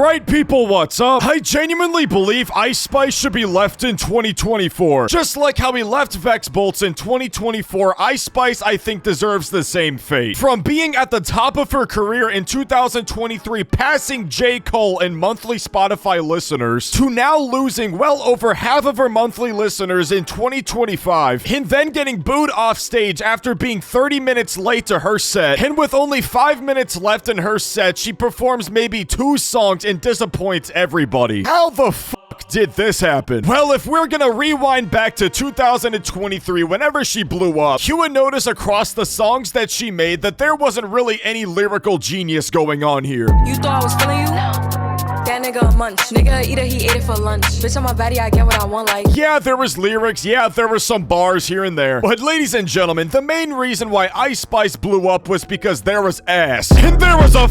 Alright people, what's up? I genuinely believe Ice Spice should be left in 2024. Just like how we left Vex Bolts in 2024, Ice Spice I think deserves the same fate. From being at the top of her career in 2023, passing J. Cole in monthly Spotify listeners, to now losing well over half of her monthly listeners in 2025, and then getting booed off stage after being 30 minutes late to her set, and with only 5 minutes left in her set, she performs maybe 2 songs and disappoints everybody. How the fuck did this happen? Well, if we're gonna rewind back to 2023, whenever she blew up, you would notice across the songs that she made that there wasn't really any lyrical genius going on here. You thought I was feeling you? That nigga a munch. Nigga either he ate it for lunch. Bitch, on my body, I get what I want, like. Yeah, there was lyrics. Yeah, there were some bars here and there. But ladies and gentlemen, the main reason why Ice Spice blew up was because there was ass. And there was a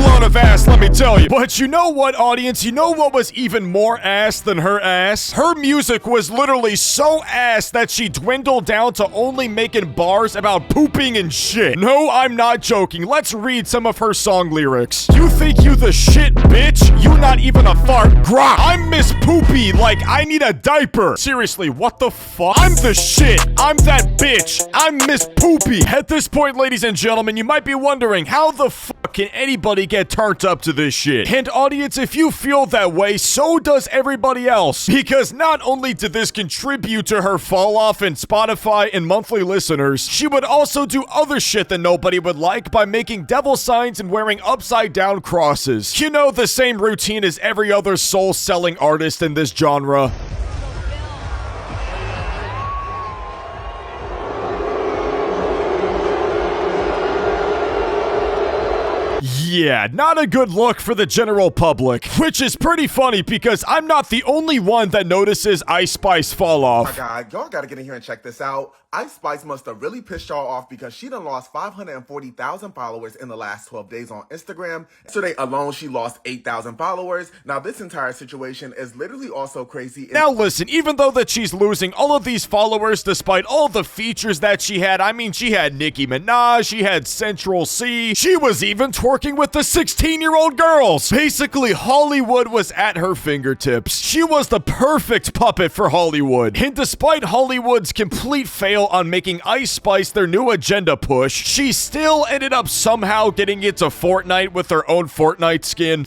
load of ass, let me tell you. But you know what, audience? You know what was even more ass than her ass? Her music was literally so ass that she dwindled down to only making bars about pooping and shit. No, I'm not joking. Let's read some of her song lyrics. You think you the shit, bitch? You not even a fart. Grok. I'm Miss Poopy, like I need a diaper. Seriously, what the fuck? I'm the shit. I'm that bitch. I'm Miss Poopy. At this point, ladies and gentlemen, you might be wondering, how the fuck can anybody get turned up to this shit? And audience, if you feel that way, so does everybody else. Because not only did this contribute to her fall off in Spotify and monthly listeners, she would also do other shit that nobody would like by making devil signs and wearing upside down crosses. You know, the same routine as every other soul-selling artist in this genre. Yeah, not a good look for the general public, which is pretty funny because I'm not the only one that notices Ice Spice fall off. Oh my God, y'all gotta get in here and check this out. Ice Spice must have really pissed y'all off because she done lost 540,000 followers in the last 12 days on Instagram. Yesterday alone, she lost 8,000 followers. Now, this entire situation is literally also crazy. Now listen, even though that she's losing all of these followers despite all the features that she had, I mean, she had Nicki Minaj, she had Central C, she was even twerking with the 16-year-old girls. Basically, Hollywood was at her fingertips. She was the perfect puppet for Hollywood. And despite Hollywood's complete fail on making Ice Spice their new agenda push, she still ended up somehow getting into Fortnite with her own Fortnite skin.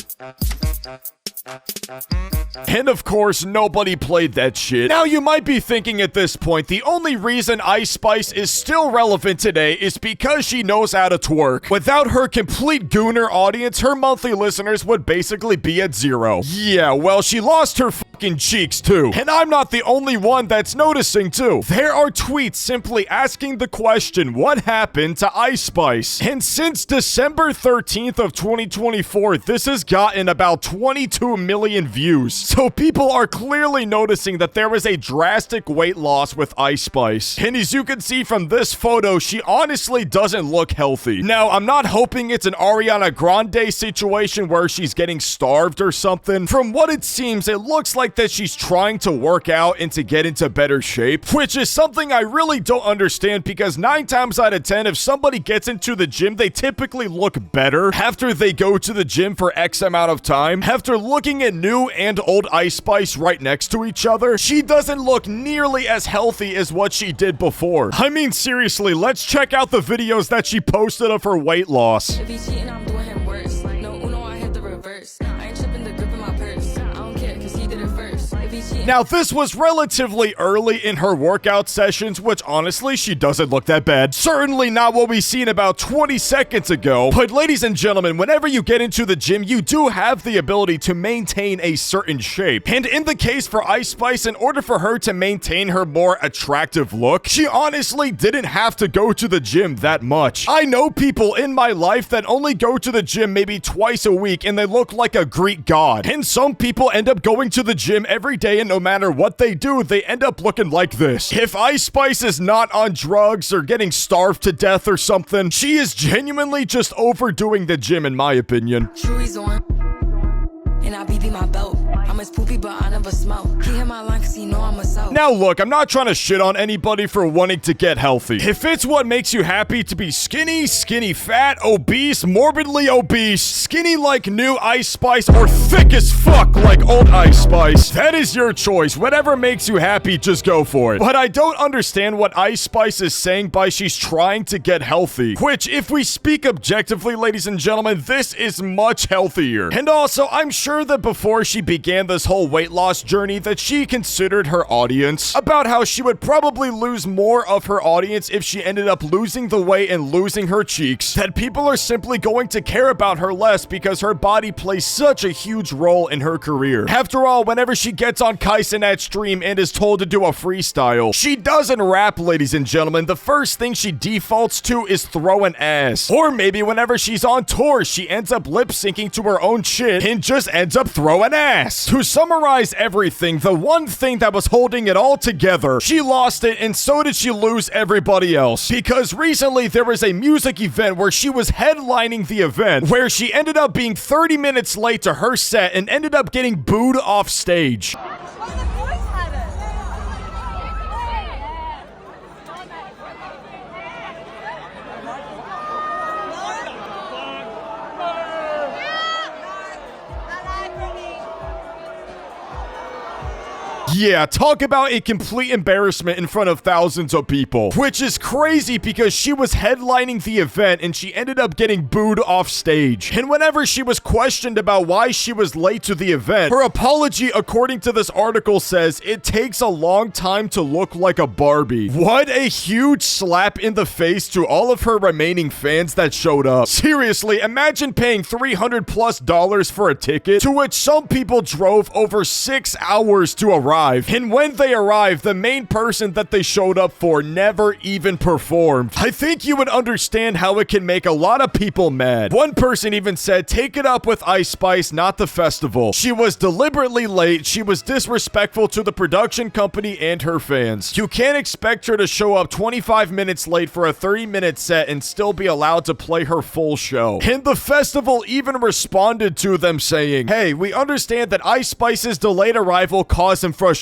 And of course, nobody played that shit. Now, you might be thinking at this point, the only reason Ice Spice is still relevant today is because she knows how to twerk. Without her complete gooner audience, her monthly listeners would basically be at 0. Yeah, well, she lost her fucking cheeks too. And I'm not the only one that's noticing too. There are tweets simply asking the question, what happened to Ice Spice? And since December 13th of 2024, this has gotten about 22 million views. So people are clearly noticing that there is a drastic weight loss with Ice Spice. And as you can see from this photo, she honestly doesn't look healthy. Now, I'm not hoping it's an Ariana Grande situation where she's getting starved or something. From what it seems, it looks like that she's trying to work out and to get into better shape, which is something I really don't understand because 9 times out of 10, if somebody gets into the gym, they typically look better after they go to the gym for X amount of time. After looking at new and old Ice Spice right next to each other, she doesn't look nearly as healthy as what she did before. I mean, seriously, let's check out the videos that she posted of her weight loss. If he's cheating, I'm doing him worse. No, Uno, I hit the reverse. I ain't tripping the grip in my purse. I don't care, cause he did it first. If he's cheating. Now, this was relatively early in her workout sessions, which honestly, she doesn't look that bad. Certainly not what we seen about 20 seconds ago. But ladies and gentlemen, whenever you get into the gym, you do have the ability to maintain a certain shape. And in the case for Ice Spice, in order for her to maintain her more attractive look, she honestly didn't have to go to the gym that much. I know people in my life that only go to the gym maybe twice a week and they look like a Greek god. And some people end up going to the gym every day and no matter what they do, they end up looking like this. If Ice Spice is not on drugs or getting starved to death or something, she is genuinely just overdoing the gym in my opinion. Chewy's on, and I BB my belt. I'm as poopy, but I never smell. He hit my line cause he know I'm a south. Now look, I'm not trying to shit on anybody for wanting to get healthy. If it's what makes you happy to be skinny, skinny fat, obese, morbidly obese, skinny like new Ice Spice, or thick as fuck like old Ice Spice, that is your choice. Whatever makes you happy, just go for it. But I don't understand what Ice Spice is saying by she's trying to get healthy. Which, if we speak objectively, ladies and gentlemen, this is much healthier. And also, I'm sure that before she began this whole weight loss journey that she considered her audience, about how she would probably lose more of her audience if she ended up losing the weight and losing her cheeks, that people are simply going to care about her less because her body plays such a huge role in her career. After all, whenever she gets on Kaisen at stream and is told to do a freestyle, she doesn't rap, ladies and gentlemen. The first thing she defaults to is throw an ass. Or maybe whenever she's on tour, she ends up lip syncing to her own shit and just ends up throwing ass. To summarize everything, the one thing that was holding it all together, she lost it, and so did she lose everybody else. Because recently there was a music event where she was headlining the event, where she ended up being 30 minutes late to her set and ended up getting booed off stage. Yeah, talk about a complete embarrassment in front of thousands of people. Which is crazy because she was headlining the event and she ended up getting booed off stage. And whenever she was questioned about why she was late to the event, her apology, according to this article, says it takes a long time to look like a Barbie. What a huge slap in the face to all of her remaining fans that showed up. Seriously, imagine paying $300+ for a ticket, to which some people drove over 6 hours to arrive. And when they arrived, the main person that they showed up for never even performed. I think you would understand how it can make a lot of people mad. One person even said, take it up with Ice Spice, not the festival. She was deliberately late. She was disrespectful to the production company and her fans. You can't expect her to show up 25 minutes late for a 30-minute set and still be allowed to play her full show. And the festival even responded to them saying, hey, we understand that Ice Spice's delayed arrival caused him frustration.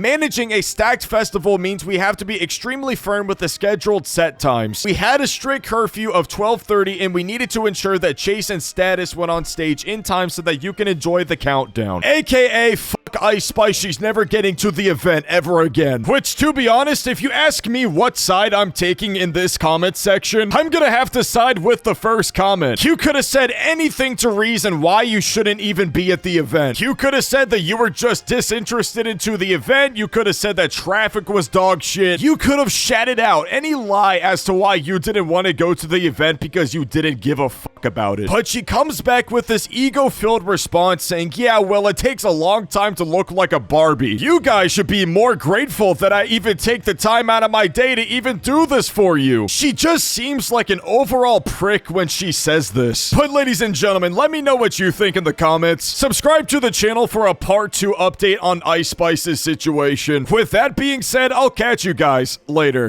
Managing a stacked festival means we have to be extremely firm with the scheduled set times. We had a strict curfew of 12:30 and we needed to ensure that Chase and Status went on stage in time so that you can enjoy the countdown. AKA, fuck Ice Spice, she's never getting to the event ever again. Which, to be honest, if you ask me what side I'm taking in this comment section, I'm gonna have to side with the first comment. You could have said anything to reason why you shouldn't even be at the event. You could have said that you were just disinterested into the event. You could have said that traffic was dog shit. You could have shouted out any lie as to why you didn't want to go to the event because you didn't give a fuck about it. But she comes back with this ego-filled response saying, yeah, well, it takes a long time to look like a Barbie. You guys should be more grateful that I even take the time out of my day to even do this for you. She just seems like an overall prick when she says this. But ladies and gentlemen, let me know what you think in the comments. Subscribe to the channel for a part 2 update on Ice Spice's situation. With that being said, I'll catch you guys later.